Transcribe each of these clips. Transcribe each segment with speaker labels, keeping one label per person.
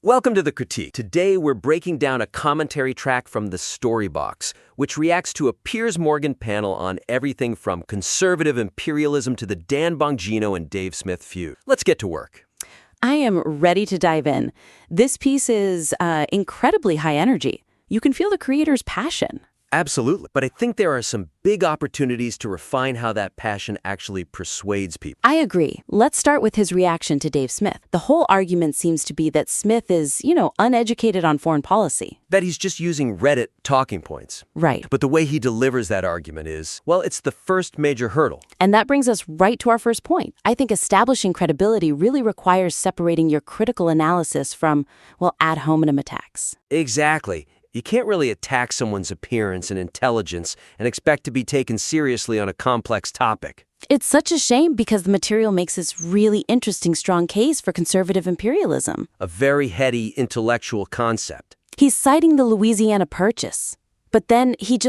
Speaker 1: Welcome to The Critique. Today we're breaking down a commentary track from the Storybox, which reacts to a Piers Morgan panel on everything from conservative imperialism to the Dan Bongino and Dave Smith feud. Let's get to work.
Speaker 2: I am ready to dive in. This piece is incredibly high energy. You can feel the creator's passion.
Speaker 1: Absolutely. But I think there are some big opportunities to refine how that passion actually persuades people.
Speaker 2: I agree. Let's start with his reaction to Dave Smith. The whole argument seems to be that Smith is, uneducated on foreign policy.
Speaker 1: That he's just using Reddit talking points.
Speaker 2: Right.
Speaker 1: But the way he delivers that argument is, well, it's the first major hurdle.
Speaker 2: And that brings us right to our first point. I think establishing credibility really requires separating your critical analysis from, ad hominem attacks.
Speaker 1: Exactly. You can't really attack someone's appearance and intelligence and expect to be taken seriously on a complex topic.
Speaker 2: It's such a shame because the material makes this really interesting, strong case for conservative imperialism.
Speaker 1: A very heady intellectual concept.
Speaker 2: He's citing the Louisiana Purchase. But then he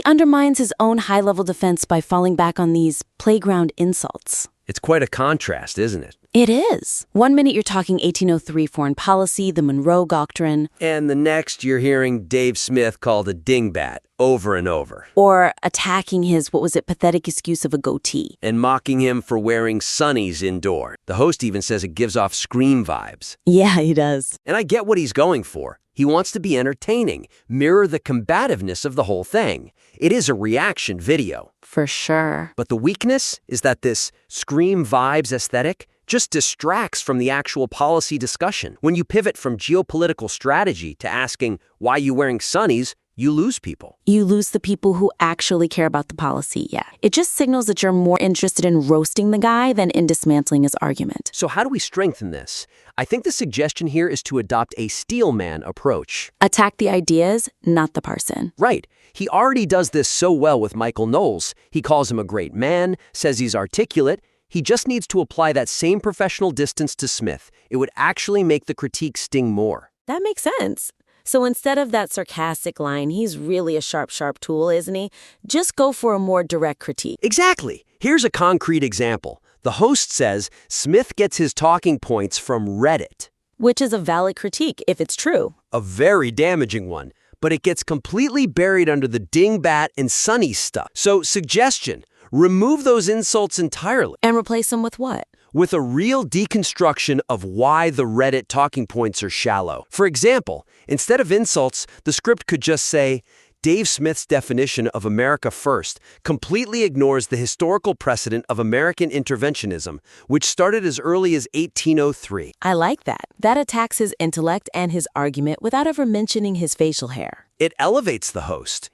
Speaker 2: undermines his own high-level defense by falling back on these playground insults.
Speaker 1: It's quite a contrast, isn't it?
Speaker 2: It is. 1 minute you're talking 1803 foreign policy, the Monroe Doctrine.
Speaker 1: And the next you're hearing Dave Smith called a dingbat over and over.
Speaker 2: Or attacking his, pathetic excuse of a goatee.
Speaker 1: And mocking him for wearing sunnies indoor. The host even says it gives off Scream vibes.
Speaker 2: Yeah, he does.
Speaker 1: And I get what he's going for. He wants to be entertaining, mirror the combativeness of the whole thing. It is a reaction video.
Speaker 2: For sure.
Speaker 1: But the weakness is that this Scream vibes aesthetic just distracts from the actual policy discussion. When you pivot from geopolitical strategy to asking, why you wearing sunnies, you lose people.
Speaker 2: You lose the people who actually care about the policy, yeah. It just signals that you're more interested in roasting the guy than in dismantling his argument.
Speaker 1: So how do we strengthen this? I think the suggestion here is to adopt a steelman approach.
Speaker 2: Attack the ideas, not the person.
Speaker 1: Right. He already does this so well with Michael Knowles. He calls him a great man, says he's articulate. He just needs to apply that same professional distance to Smith. It would actually make the critique sting more.
Speaker 3: That makes sense. So instead of that sarcastic line, he's really a sharp tool, isn't he? Just go for a more direct critique.
Speaker 1: Exactly. Here's a concrete example. The host says Smith gets his talking points from Reddit.
Speaker 3: Which is a valid critique, if it's true.
Speaker 1: A very damaging one. But it gets completely buried under the dingbat and sunny stuff. So, suggestion, remove those insults entirely.
Speaker 3: And replace them with what?
Speaker 1: With a real deconstruction of why the Reddit talking points are shallow. For example, instead of insults, the script could just say, Dave Smith's definition of America first completely ignores the historical precedent of American interventionism, which started as early as 1803.
Speaker 3: I like that. That attacks his intellect and his argument without ever mentioning his facial hair.
Speaker 1: It elevates the host,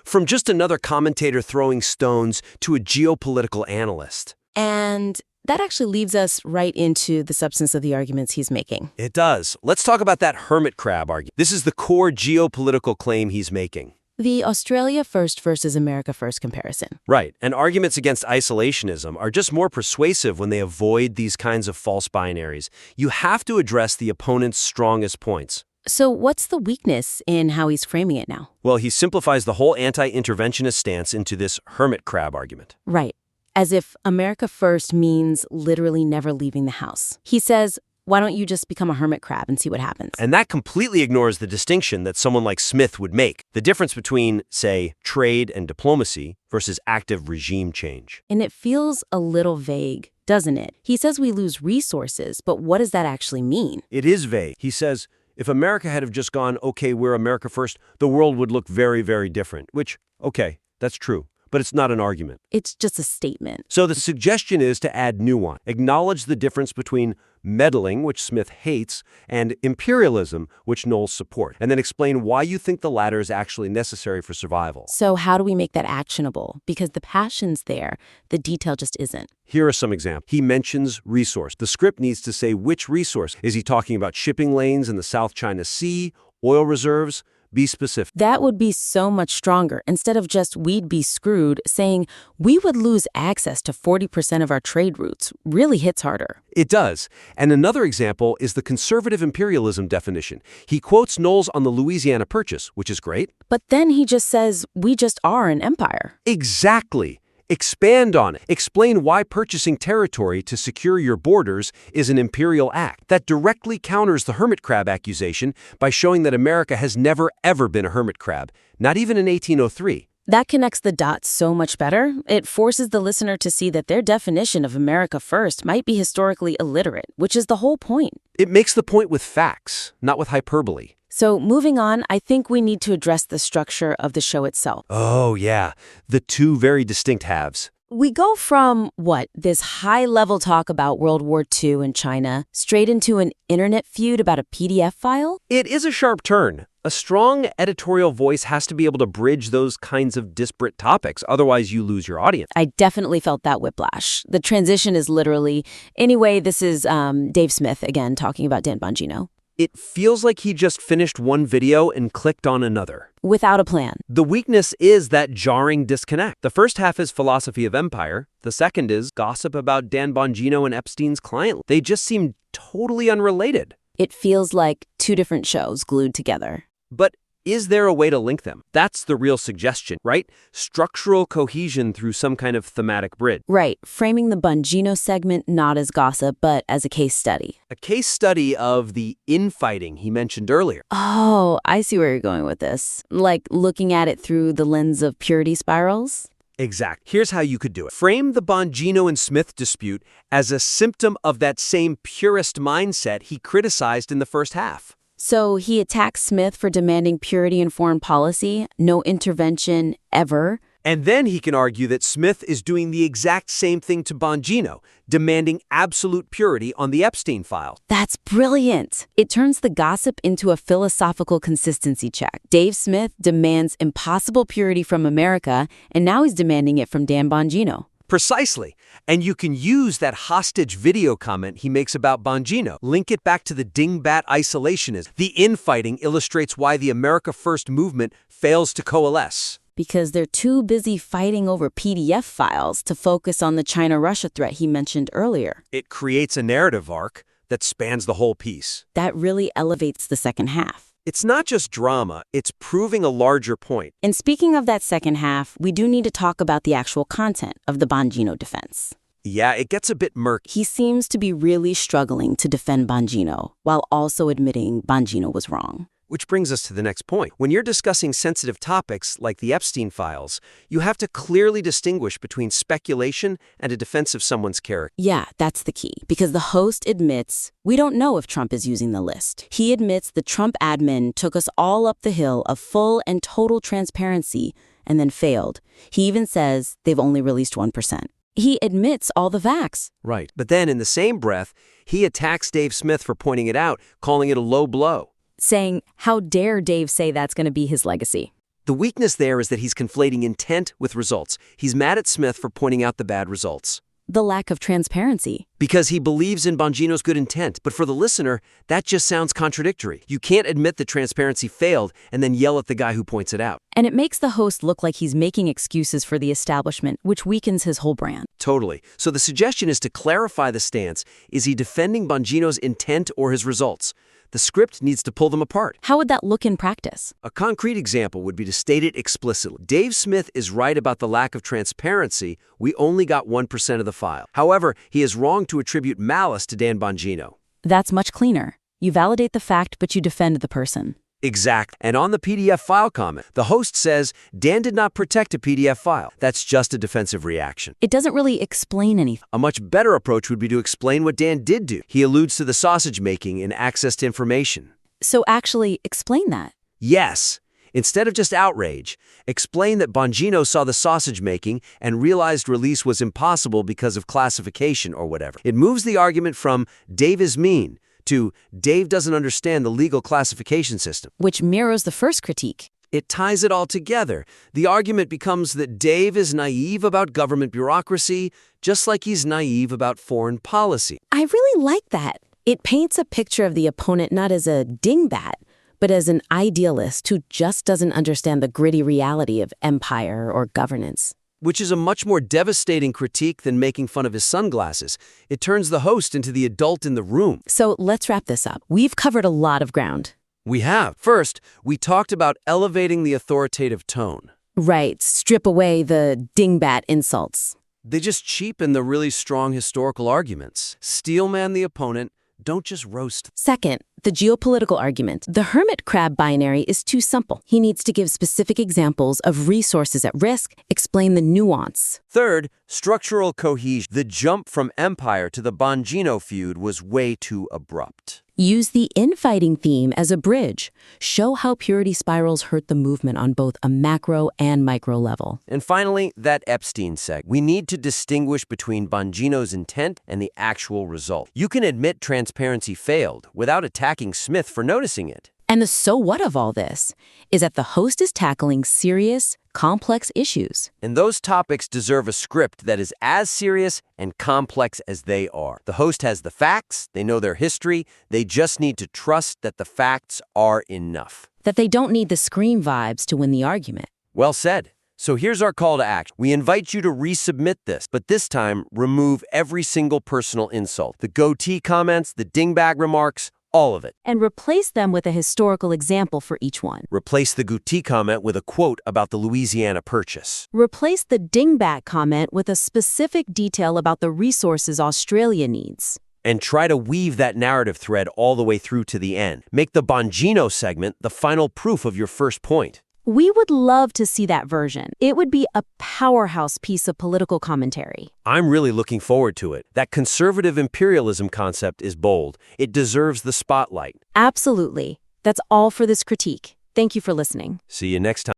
Speaker 1: from just another commentator throwing stones to a geopolitical analyst.
Speaker 3: And that actually leads us right into the substance of the arguments he's making.
Speaker 1: It does. Let's talk about that hermit crab argument. This is the core geopolitical claim he's making.
Speaker 3: The Australia first versus America first comparison.
Speaker 1: Right. And arguments against isolationism are just more persuasive when they avoid these kinds of false binaries. You have to address the opponent's strongest points.
Speaker 3: So what's the weakness in how he's framing it now?
Speaker 1: Well, he simplifies the whole anti-interventionist stance into this hermit crab argument.
Speaker 3: Right. As if America first means literally never leaving the house. He says, why don't you just become a hermit crab and see what happens?
Speaker 1: And that completely ignores the distinction that someone like Smith would make. The difference between, say, trade and diplomacy versus active regime change.
Speaker 3: And it feels a little vague, doesn't it? He says we lose resources, but what does that actually mean?
Speaker 1: It is vague. He says, if America had have just gone, okay, we're America first, the world would look very, very different. Which, okay, that's true. But it's not an argument.
Speaker 3: It's just a statement.
Speaker 1: So the suggestion is to add nuance. Acknowledge the difference between meddling, which Smith hates, and imperialism, which Knowles support. And then explain why you think the latter is actually necessary for survival.
Speaker 3: So how do we make that actionable? Because the passion's there, the detail just isn't.
Speaker 1: Here are some examples. He mentions resource. The script needs to say which resource. Is he talking about shipping lanes in the South China Sea, oil reserves? Be specific.
Speaker 3: That would be so much stronger. Instead of just we'd be screwed, saying we would lose access to 40% of our trade routes really hits harder.
Speaker 1: It does. And another example is the conservative imperialism definition. He quotes Knowles on the Louisiana Purchase, which is great.
Speaker 3: But then he just says we just are an empire.
Speaker 1: Exactly. Expand on it. Explain why purchasing territory to secure your borders is an imperial act. That directly counters the hermit crab accusation by showing that America has never, ever been a hermit crab, not even in 1803.
Speaker 3: That connects the dots so much better. It forces the listener to see that their definition of America first might be historically illiterate, which is the whole point.
Speaker 1: It makes the point with facts, not with hyperbole.
Speaker 3: So moving on, I think we need to address the structure of the show itself.
Speaker 1: Oh, yeah. The two very distinct halves.
Speaker 3: We go from, this high-level talk about World War II and China, straight into an internet feud about a PDF file?
Speaker 1: It is a sharp turn. A strong editorial voice has to be able to bridge those kinds of disparate topics, otherwise you lose your audience.
Speaker 3: I definitely felt that whiplash. The transition is literally, anyway, this is Dave Smith again talking about Dan Bongino.
Speaker 1: It feels like he just finished one video and clicked on another.
Speaker 3: Without a plan.
Speaker 1: The weakness is that jarring disconnect. The first half is philosophy of empire. The second is gossip about Dan Bongino and Epstein's client. They just seem totally unrelated.
Speaker 3: It feels like two different shows glued together.
Speaker 1: But is there a way to link them? That's the real suggestion, right? Structural cohesion through some kind of thematic bridge.
Speaker 3: Right, framing the Bongino segment not as gossip, but as a case study.
Speaker 1: A case study of the infighting he mentioned earlier.
Speaker 3: Oh, I see where you're going with this. Like looking at it through the lens of purity spirals?
Speaker 1: Exact. Here's how you could do it. Frame the Bongino and Smith dispute as a symptom of that same purist mindset he criticized in the first half.
Speaker 3: So he attacks Smith for demanding purity in foreign policy, no intervention ever.
Speaker 1: And then he can argue that Smith is doing the exact same thing to Bongino, demanding absolute purity on the Epstein file.
Speaker 3: That's brilliant. It turns the gossip into a philosophical consistency check. Dave Smith demands impossible purity from America, and now he's demanding it from Dan Bongino.
Speaker 1: Precisely. And you can use that hostage video comment he makes about Bongino. Link it back to the dingbat isolationism. The infighting illustrates why the America First movement fails to coalesce.
Speaker 3: Because they're too busy fighting over PDF files to focus on the China-Russia threat he mentioned earlier.
Speaker 1: It creates a narrative arc that spans the whole piece.
Speaker 3: That really elevates the second half.
Speaker 1: It's not just drama, it's proving a larger point.
Speaker 3: And speaking of that second half, we do need to talk about the actual content of the Bongino defense.
Speaker 1: Yeah, it gets a bit murky.
Speaker 3: He seems to be really struggling to defend Bongino, while also admitting Bongino was wrong.
Speaker 1: Which brings us to the next point. When you're discussing sensitive topics like the Epstein files, you have to clearly distinguish between speculation and a defense of someone's character.
Speaker 3: Yeah, that's the key. Because the host admits, we don't know if Trump is using the list. He admits the Trump admin took us all up the hill of full and total transparency and then failed. He even says they've only released 1%. He admits all the facts.
Speaker 1: Right. But then in the same breath, he attacks Dave Smith for pointing it out, calling it a low blow.
Speaker 3: Saying, how dare Dave say that's going to be his legacy?
Speaker 1: The weakness there is that he's conflating intent with results. He's mad at Smith for pointing out the bad results.
Speaker 3: The lack of transparency.
Speaker 1: Because he believes in Bongino's good intent, but for the listener, that just sounds contradictory. You can't admit that transparency failed and then yell at the guy who points it out.
Speaker 3: And it makes the host look like he's making excuses for the establishment, which weakens his whole brand.
Speaker 1: Totally. So the suggestion is to clarify the stance. Is he defending Bongino's intent or his results? The script needs to pull them apart.
Speaker 3: How would that look in practice?
Speaker 1: A concrete example would be to state it explicitly. Dave Smith is right about the lack of transparency. We only got 1% of the file. However, he is wrong to attribute malice to Dan Bongino.
Speaker 3: That's much cleaner. You validate the fact, but you defend the person.
Speaker 1: Exact. And on the PDF file comment, the host says Dan did not protect a PDF file. That's just a defensive reaction.
Speaker 3: It doesn't really explain anything.
Speaker 1: A much better approach would be to explain what Dan did do. He alludes to the sausage making and access to information.
Speaker 3: So actually explain that.
Speaker 1: Yes. Instead of just outrage, explain that Bongino saw the sausage making and realized release was impossible because of classification or whatever. It moves the argument from Dave is mean to Dave doesn't understand the legal classification system.
Speaker 3: Which mirrors the first critique.
Speaker 1: It ties it all together. The argument becomes that Dave is naive about government bureaucracy, just like he's naive about foreign policy.
Speaker 3: I really like that. It paints a picture of the opponent not as a dingbat, but as an idealist who just doesn't understand the gritty reality of empire or governance.
Speaker 1: Which is a much more devastating critique than making fun of his sunglasses. It turns the host into the adult in the room.
Speaker 3: So let's wrap this up. We've covered a lot of ground.
Speaker 1: We have. First, we talked about elevating the authoritative tone.
Speaker 3: Right, strip away the dingbat insults.
Speaker 1: They just cheapen the really strong historical arguments. Steelman the opponent, don't just roast.
Speaker 3: Second, the geopolitical argument. The hermit crab binary is too simple. He needs to give specific examples of resources at risk, explain the nuance.
Speaker 1: Third, structural cohesion. The jump from empire to the Bongino feud was way too abrupt.
Speaker 3: Use the infighting theme as a bridge. Show how purity spirals hurt the movement on both a macro and micro level.
Speaker 1: And finally, that Epstein seg. We need to distinguish between Bongino's intent and the actual result. You can admit transparency failed without attacking Smith for noticing it.
Speaker 3: And the so what of all this is that the host is tackling serious, complex issues.
Speaker 1: And those topics deserve a script that is as serious and complex as they are. The host has the facts, they know their history, they just need to trust that the facts are enough.
Speaker 3: That they don't need the scream vibes to win the argument.
Speaker 1: Well said. So here's our call to action. We invite you to resubmit this, but this time remove every single personal insult. The goatee comments, the dingbag remarks, all of it.
Speaker 2: And replace them with a historical example for each one.
Speaker 1: Replace the goatee comment with a quote about the Louisiana Purchase.
Speaker 2: Replace the dingbat comment with a specific detail about the resources Australia needs.
Speaker 1: And try to weave that narrative thread all the way through to the end. Make the Bongino segment the final proof of your first point.
Speaker 2: We would love to see that version. It would be a powerhouse piece of political commentary.
Speaker 1: I'm really looking forward to it. That conservative imperialism concept is bold. It deserves the spotlight.
Speaker 2: Absolutely. That's all for this critique. Thank you for listening.
Speaker 1: See you next time.